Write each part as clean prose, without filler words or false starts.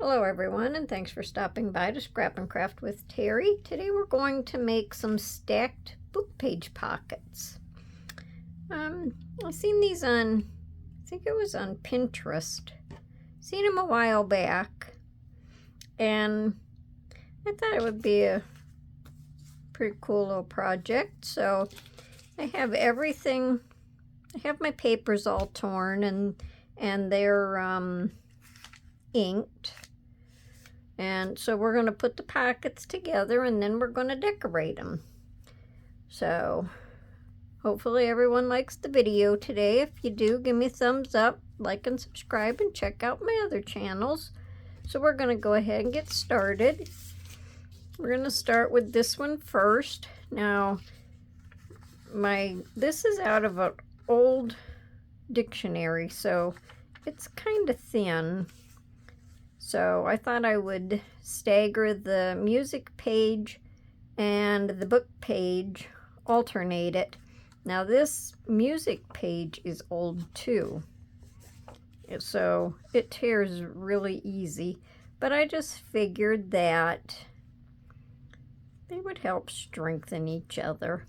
Hello everyone, and thanks for stopping by to Scrap and Craft with Terry. Today we're going to make some stacked book page pockets. I've seen these on, I think it was on Pinterest. Seen them a while back, and I thought it would be a pretty cool little project. So I have everything. I have my papers all torn and they're inked. And so we're going to put the pockets together and then we're going to decorate them. So hopefully everyone likes the video today. If you do, give me a thumbs up, like and subscribe, and check out my other channels. So we're going to go ahead and get started. We're going to start with this one first. Now, this is out of an old dictionary, so it's kind of thin. So I thought I would stagger the music page and the book page, alternate it. Now this music page is old too, so it tears really easy, but I just figured that they would help strengthen each other,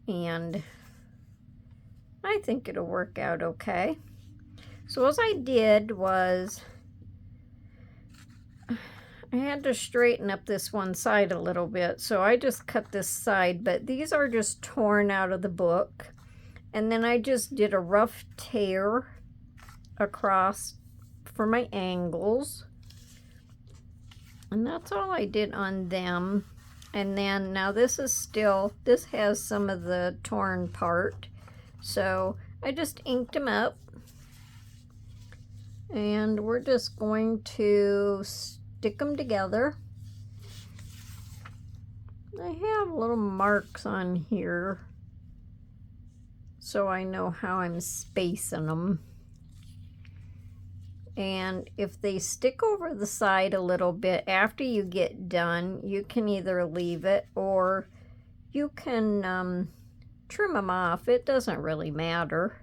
and I think it'll work out okay. So what I did was I had to straighten up this one side a little bit, so I just cut this side, but these are just torn out of the book. And then I just did a rough tear across for my angles. And that's all I did on them. And then now this has some of the torn part. So I just inked them up. And we're just going to stick them together. I have little marks on here so I know how I'm spacing them. And if they stick over the side a little bit after you get done, you can either leave it or you can trim them off. It doesn't really matter.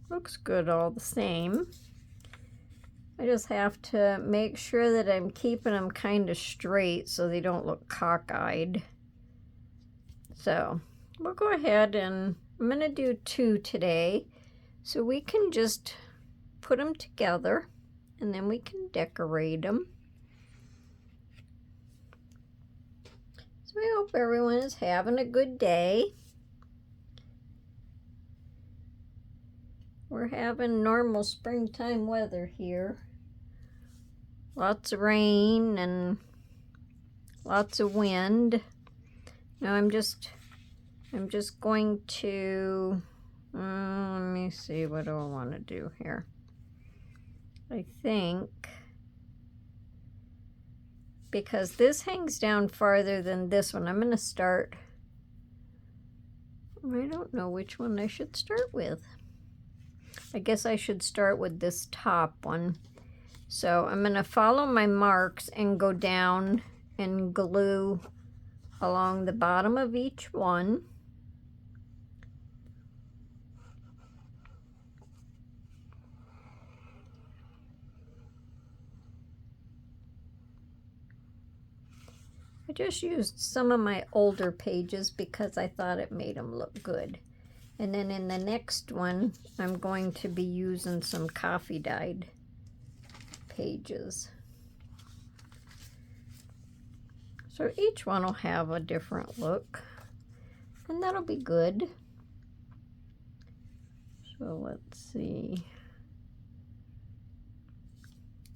Looks good all the same. I just have to make sure that I'm keeping them kind of straight so they don't look cockeyed. So we'll go ahead and I'm going to do 2 today. So we can just put them together and then we can decorate them. So I hope everyone is having a good day. We're having normal springtime weather here. Lots of rain and lots of wind. Now I'm just going to, let me see, what do I want to do here? I think, because this hangs down farther than this one, I'm going to start, I don't know which one I should start with. I guess I should start with this top one. So I'm going to follow my marks and go down and glue along the bottom of each one. I just used some of my older pages because I thought it made them look good. And then in the next one, I'm going to be using some coffee dyed pages. So each one will have a different look, and that'll be good. So let's see.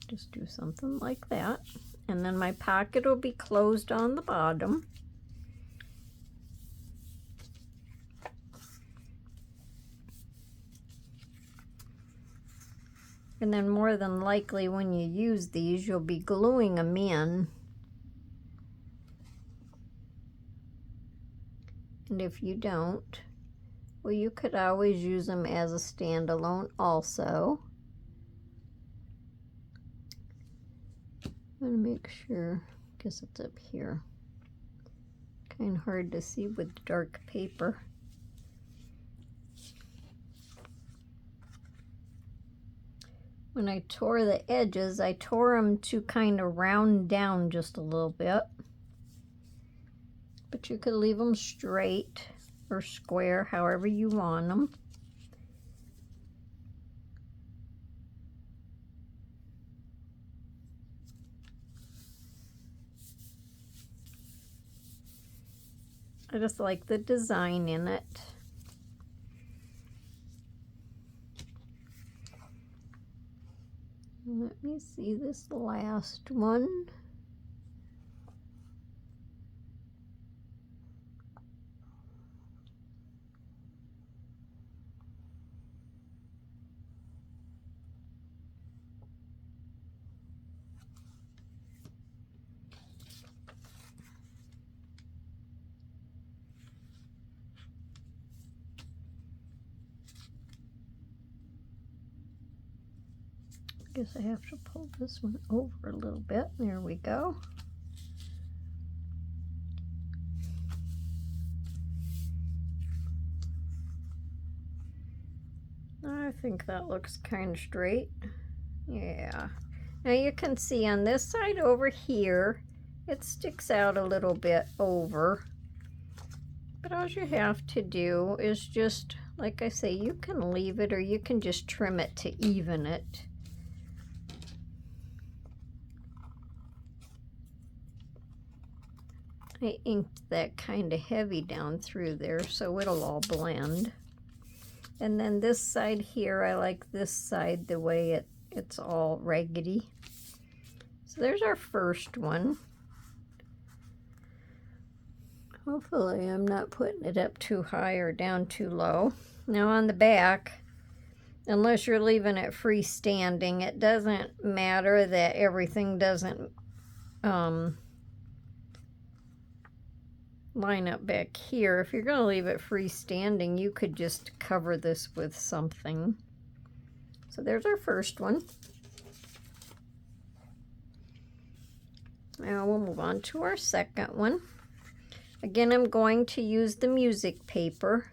Just do something like that. And then my pocket will be closed on the bottom. And then more than likely when you use these, you'll be gluing them in. And if you don't, well, you could always use them as a standalone also. I'm gonna make sure, I guess it's up here. Kind of hard to see with dark paper. when I tore the edges, I tore them to kind of round down just a little bit. But you could leave them straight or square, however you want them. I just like the design in it. Let me see this last one. I guess I have to pull this one over a little bit. There we go. I think that looks kind of straight. Yeah. Now you can see on this side over here, it sticks out a little bit over. But all you have to do is just, like I say, you can leave it or you can just trim it to even it. I inked that kind of heavy down through there so it'll all blend. And then this side here, I like this side the way it's all raggedy. So there's our first one. Hopefully I'm not putting it up too high or down too low. Now on the back, unless you're leaving it freestanding, it doesn't matter that everything doesn't line up back here. If you're going to leave it freestanding, you could just cover this with something. So there's our first one. Now we'll move on to our second one. Again, I'm going to use the music paper,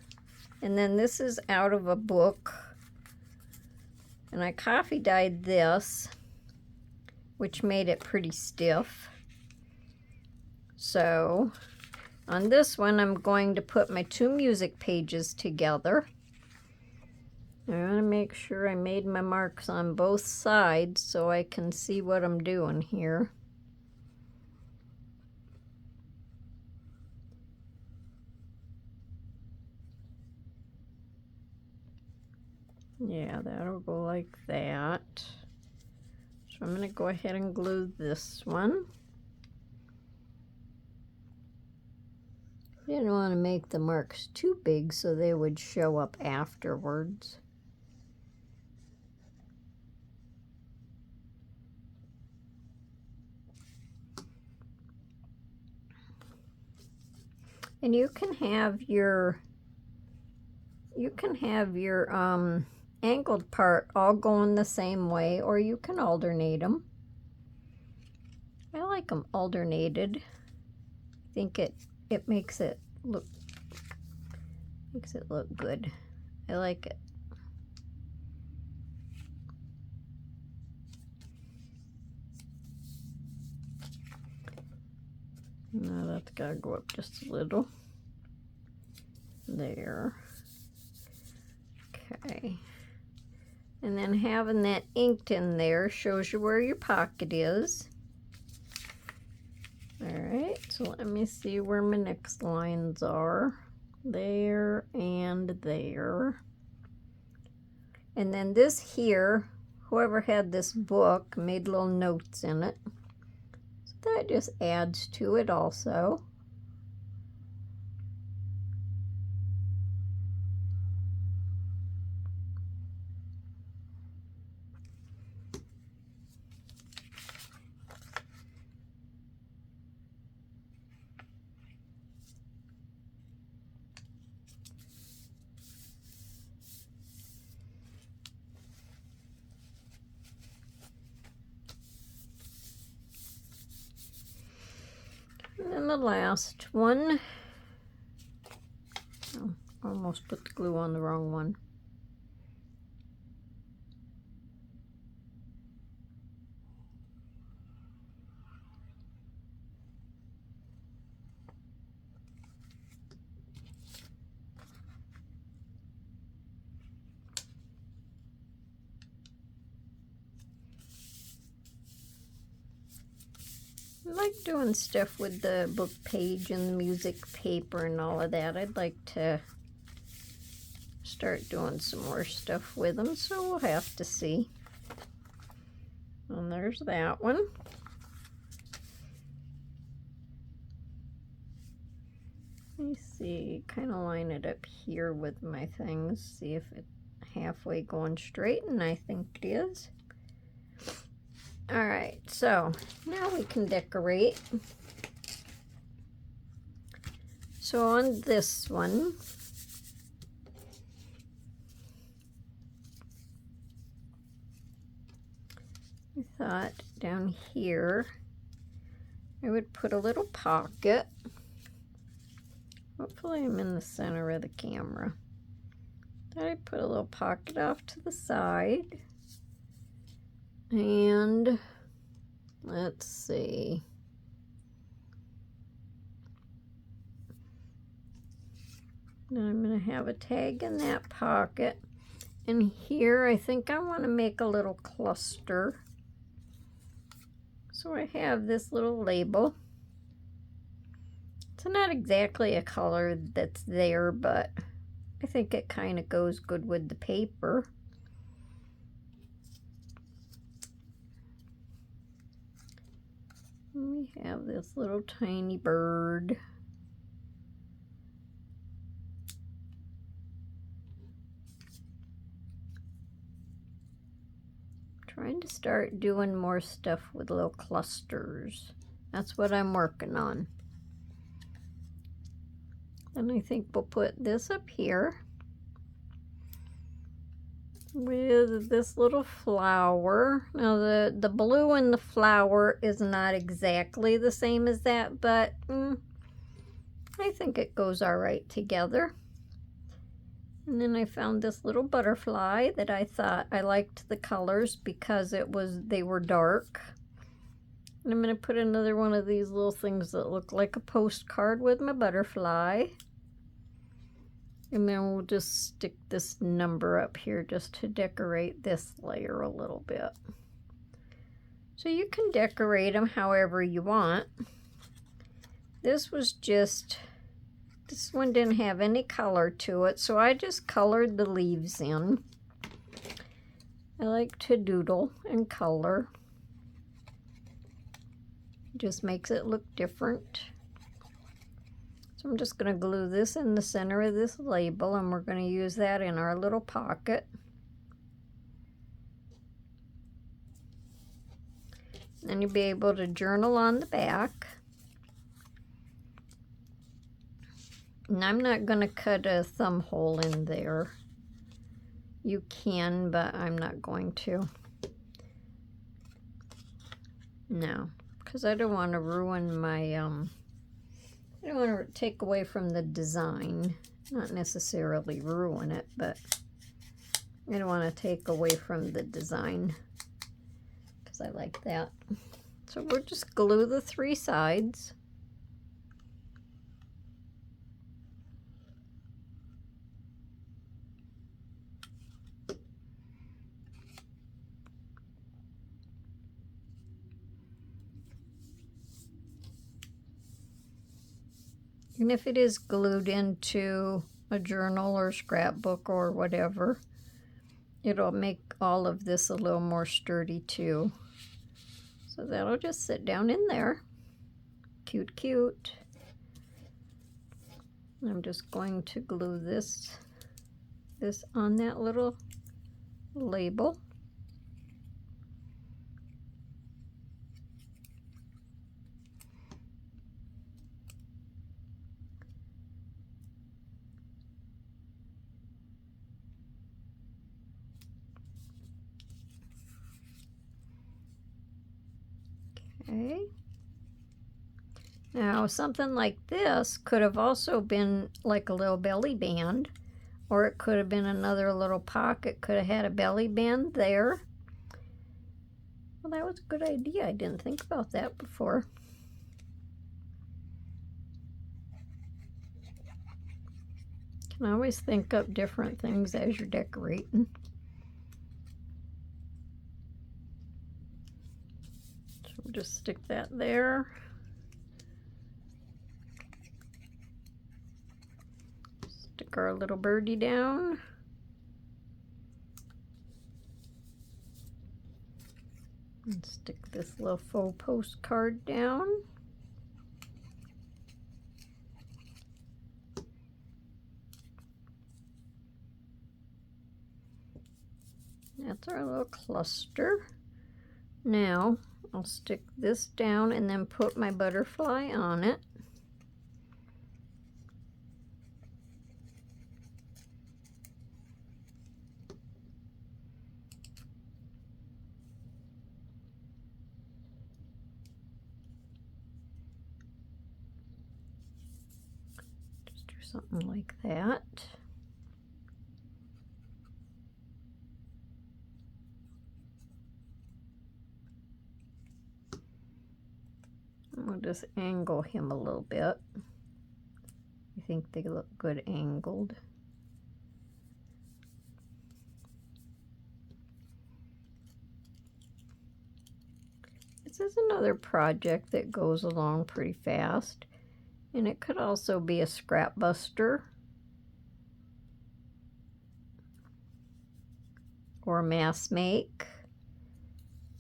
and then this is out of a book, and I coffee dyed this, which made it pretty stiff. So on this one, I'm going to put my two music pages together. I want to make sure I made my marks on both sides so I can see what I'm doing here. Yeah, that'll go like that. So I'm going to go ahead and glue this one. I didn't want to make the marks too big so they would show up afterwards. And you can have your angled part all going the same way, or you can alternate them. I like them alternated. I think it makes it look good. I like it. Now that's gotta go up just a little. There. Okay. And then having that inked in there shows you where your pocket is. Alright, so let me see where my next lines are. There and there. And then this here, whoever had this book made little notes in it. So that just adds to it also. And then the last one, oh, almost put the glue on the wrong one. I like doing stuff with the book page and the music paper and all of that. I'd like to start doing some more stuff with them, so we'll have to see. And there's that one. Let me see, kind of line it up here with my things, see if it's halfway going straight, and I think it is. All right, so now we can decorate. So on this one, I thought down here I would put a little pocket. Hopefully I'm in the center of the camera. Thought I'd put a little pocket off to the side. And let's see. Now I'm going to have a tag in that pocket. And here I think I want to make a little cluster. So I have this little label. It's not exactly a color that's there, but I think it kind of goes good with the paper. We have this little tiny bird. Trying to start doing more stuff with little clusters. That's what I'm working on. And I think we'll put this up here with this little flower. Now the blue and the flower is not exactly the same as that, but I think it goes all right together. And then I found this little butterfly that I thought I liked the colors because they were dark. And I'm going to put another one of these little things that look like a postcard with my butterfly. And then we'll just stick this number up here just to decorate this layer a little bit. So you can decorate them however you want. This one didn't have any color to it, so I just colored the leaves in. I like to doodle and color. Just makes it look different. So I'm just going to glue this in the center of this label, and we're going to use that in our little pocket. Then you'll be able to journal on the back. And I'm not going to cut a thumb hole in there. You can, but I'm not going to. No, because I don't want to ruin my, I don't want to take away from the design. Not necessarily ruin it, but I don't want to take away from the design because I like that. So we'll just glue the 3 sides. And if it is glued into a journal or scrapbook or whatever, it'll make all of this a little more sturdy too. So that'll just sit down in there. Cute, cute. I'm just going to glue this on that little label. Okay. Now something like this could have also been like a little belly band, or it could have been another little pocket, could have had a belly band there. Well, that was a good idea. I didn't think about that before. You can always think up different things as you're decorating. So Just stick that there. Stick our little birdie down. And stick this little faux postcard down. That's our little cluster. Now I'll stick this down and then put my butterfly on it. Just do something like that. We'll just angle him a little bit. I think they look good angled. This is another project that goes along pretty fast, and it could also be a Scrapbuster or a mass make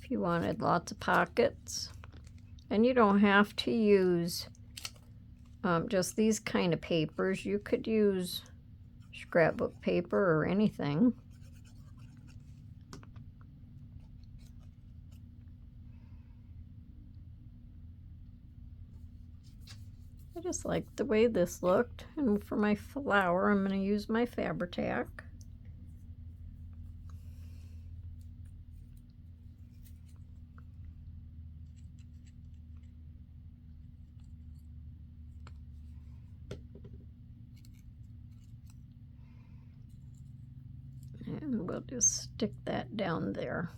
if you wanted lots of pockets. And you don't have to use just these kind of papers. You could use scrapbook paper or anything. I just like the way this looked. And for my flower, I'm going to use my Fabri-Tac. And we'll just stick that down there.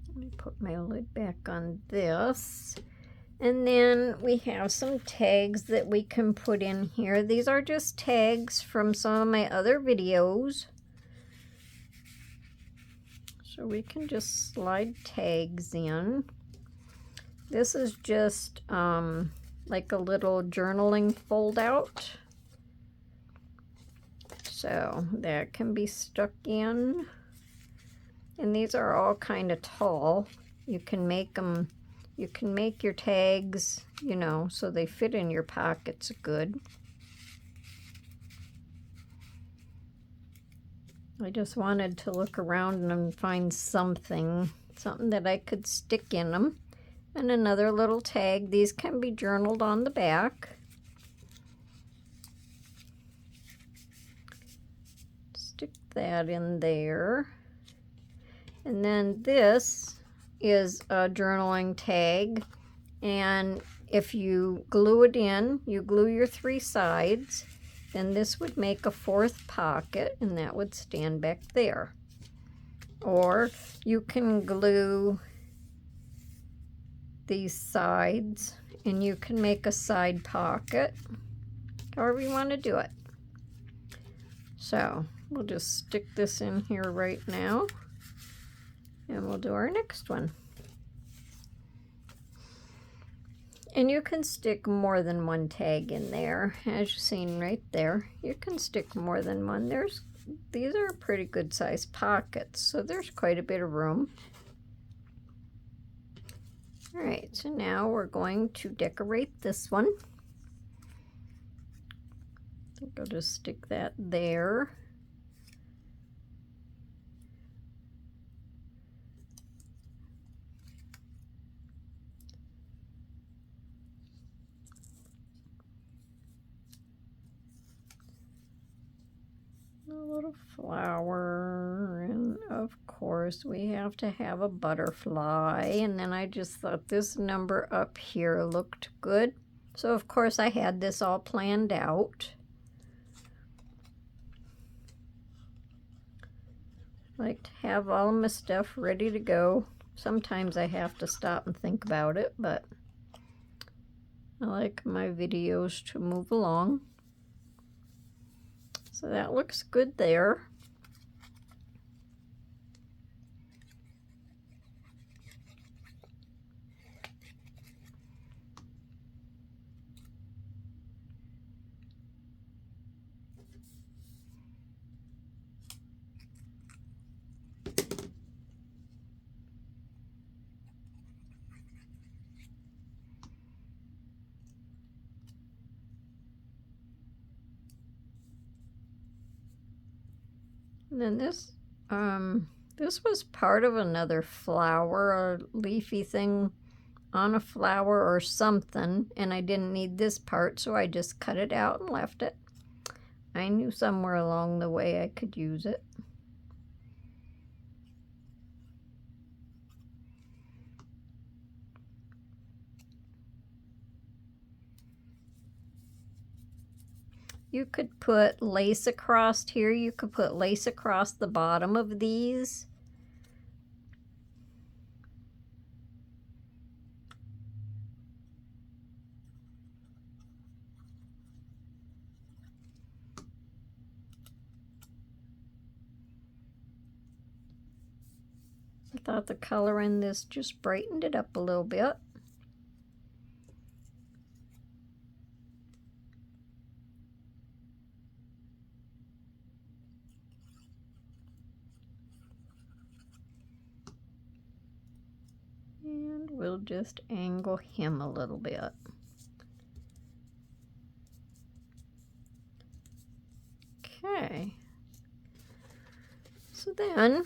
Let me put my lid back on this. And then we have some tags that we can put in here. These are just tags from some of my other videos. So we can just slide tags in. This is just like a little journaling fold out. So that can be stuck in. And these are all kind of tall. You can make them, you can make your tags, you know, so they fit in your pockets good. I just wanted to look around and find something that I could stick in them. And another little tag. These can be journaled on the back. Stick that in there. And then this is a journaling tag. And if you glue it in, you glue your 3 sides, then this would make a 4th pocket, and that would stand back there. Or you can glue these sides and you can make a side pocket, however you want to do it. So we'll just stick this in here right now, and we'll do our next one. And you can stick more than one tag in there, as you've seen right there. You can stick more than one. These are pretty good sized pockets, so there's quite a bit of room. All right, so now we're going to decorate this one. I think I'll just stick that there. A little flower, and of course we have to have a butterfly. And then I just thought this number up here looked good, so of course I had this all planned out. I like to have all of my stuff ready to go. Sometimes I have to stop and think about it, but I like my videos to move along. So that looks good there. And then this was part of another flower, a leafy thing on a flower or something, and I didn't need this part, so I just cut it out and left it. I knew somewhere along the way I could use it. You could put lace across here. You could put lace across the bottom of these. I thought the color in this just brightened it up a little bit. And we'll just angle him a little bit. Okay. So then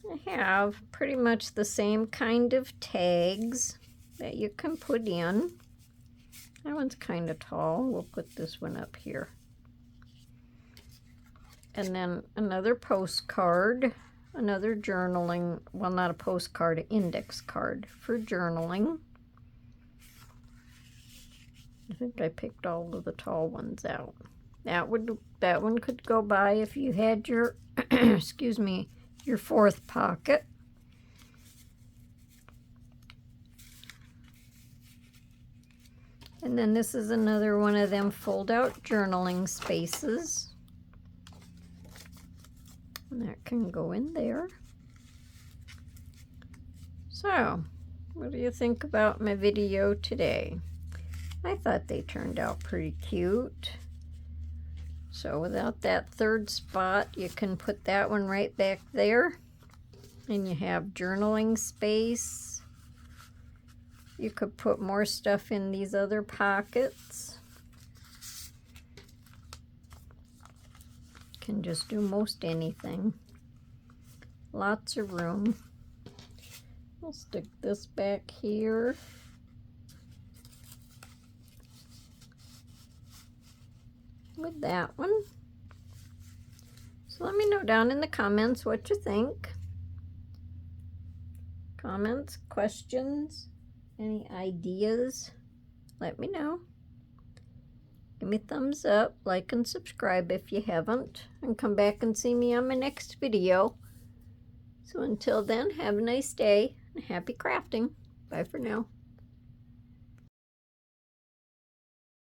I have pretty much the same kind of tags that you can put in. That one's kind of tall. We'll put this one up here. And then another postcard, another journaling, well, not a postcard, an index card for journaling. I think I picked all of the tall ones out. That one could go by if you had your excuse me, your fourth pocket. And then this is another one of them fold-out journaling spaces. And that can go in there. So, what do you think about my video today? I thought they turned out pretty cute. So without that third spot, you can put that one right back there. And you have journaling space. You could put more stuff in these other pockets. Can just do most anything. Lots of room. We'll stick this back here. With that one. So let me know down in the comments what you think. Comments, questions, any ideas, let me know. Give me a thumbs up, like and subscribe if you haven't, and come back and see me on my next video. So until then, have a nice day and happy crafting. Bye for now.